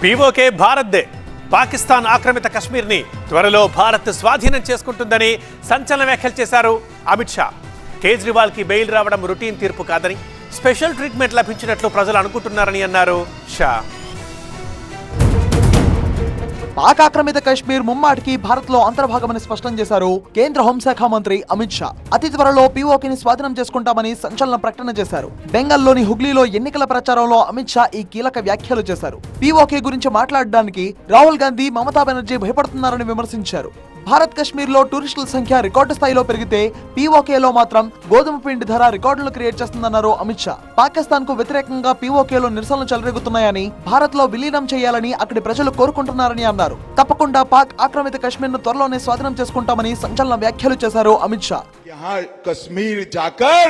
PoK భారత్దే. Pakistan ఆక్రమిత కశ్మీర్ని త్వరలో భారత్ స్వాధీనం చేసుకుంటుందని సంచలన వ్యాఖ్యలు చేశారు అమిత్ షా. కేజ్రీవాల్కి బెయిల్ రావడం రొటీన్ తీర్పు కాదని, స్పెషల్ ట్రీట్మెంట్ లభించినట్లు ప్రజలు అనుకుంటున్నారని అన్నారు షా. పాక్ ఆక్రమిత కశ్మీర్ ముమ్మాటికి భారత్ లో అంతర్భాగమని స్పష్టం చేశారు కేంద్ర హోంశాఖ మంత్రి అమిత్ షా. అతి త్వరలో పీఓకేని స్వాధీనం చేసుకుంటామని సంచలన ప్రకటన చేశారు. బెంగాల్లోని హుగ్లీలో ఎన్నికల ప్రచారంలో అమిత్ షా ఈ కీలక వ్యాఖ్యలు చేశారు. పీఓకే గురించి మాట్లాడడానికి రాహుల్ గాంధీ, మమతా బెనర్జీ భయపడుతున్నారని విమర్శించారు. భారత్ కశ్మీర్ లో టూరిస్టుల సంఖ్య రికార్డు స్థాయిలో పెరిగితే పీఓకేలో మాత్రం గోధుమ పిండి ధర రికార్డులు క్రియేట్ చేస్తుందన్నారు అమిత్ షా. పాకిస్తాన్ కు వ్యతిరేకంగా పీఓకేలో నిరసనలు చెలరేగుతున్నాయని, భారత్ లో విలీనం చేయాలని అక్కడి ప్రజలు కోరుకుంటున్నారని అన్నారు. తప్పకుండా పాక్ ఆక్రమిత కశ్మీర్ ను త్వరలోనే స్వాధీనం చేసుకుంటామని సంచలన వ్యాఖ్యలు చేశారు అమిత్ షా. कश्मीर जाकर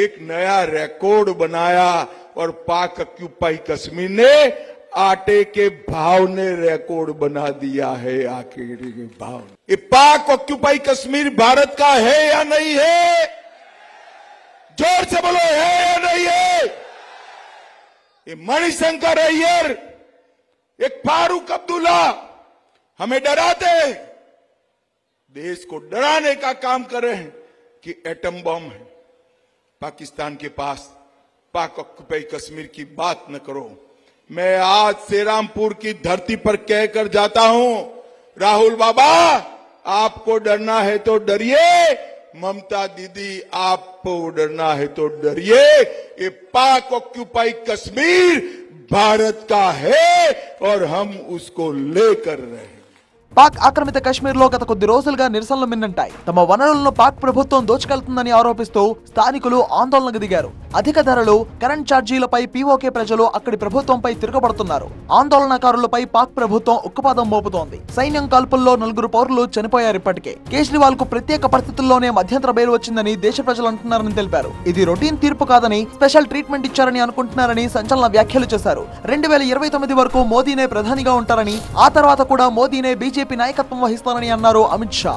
एक नया रिकॉर्ड बनाया और पाक ऑक्यूपाई कश्मीर ने आटे के भाव ने रिकॉर्ड बना दिया है। आखिर के भाव ये पाक ऑक्यूपाई कश्मीर भारत का है या नहीं है? जोर से बोलो, है या नहीं है? ये मणिशंकर अय्यर, एक फारूक अब्दुल्ला हमें डराते हैं, देश को डराने का काम कर रहे हैं कि एटम बम है पाकिस्तान के पास, पाक ऑक्यूपाई कश्मीर की बात न करो। मैं आज श्रीरामपुर की धरती पर कहकर जाता हूं, राहुल बाबा आपको डरना है तो डरिए, ममता दीदी आपको डरना है तो डरिए। ये पाक ऑक्यूपाई कश्मीर भारत का है और हम उसको लेकर रहे हैं। పాక్ ఆక్రమిత కశ్మీర్ లో గత కొద్ది రోజులుగా నిరసనలు మిన్నంటాయి. తమ వనరులను పాక్ ప్రభుత్వం దోచుకెళ్తుందని ఆరోపిస్తూ స్థానికులు ఆందోళనకు దిగారు. అధిక ధరలు, కరెంట్ ఛార్జీలపై పీఓకే ప్రజలు అక్కడి ప్రభుత్వంపై తిరగబడుతున్నారు. ఆందోళనకారులపై పాక్ ప్రభుత్వం ఉక్కుపాదం మోపుతోంది. సైన్యం కాల్పుల్లో 4 పౌరులు చనిపోయారు. ఇప్పటికే కేజ్రీవాల్ కు ప్రత్యేక పరిస్థితుల్లోనే మధ్యంతర బెయిల్ వచ్చిందని దేశ ప్రజలు అంటున్నారని తెలిపారు. ఇది రొటీన్ తీర్పు కాదని, స్పెషల్ ట్రీట్మెంట్ ఇచ్చారని అనుకుంటున్నారని సంచలన వ్యాఖ్యలు చేశారు. 2029 వరకు మోదీనే ప్రధానిగా ఉంటారని, ఆ తర్వాత కూడా మోదీనే బీజేపీ నాయకత్వం వహిస్తారని అన్నారు అమిత్ షా.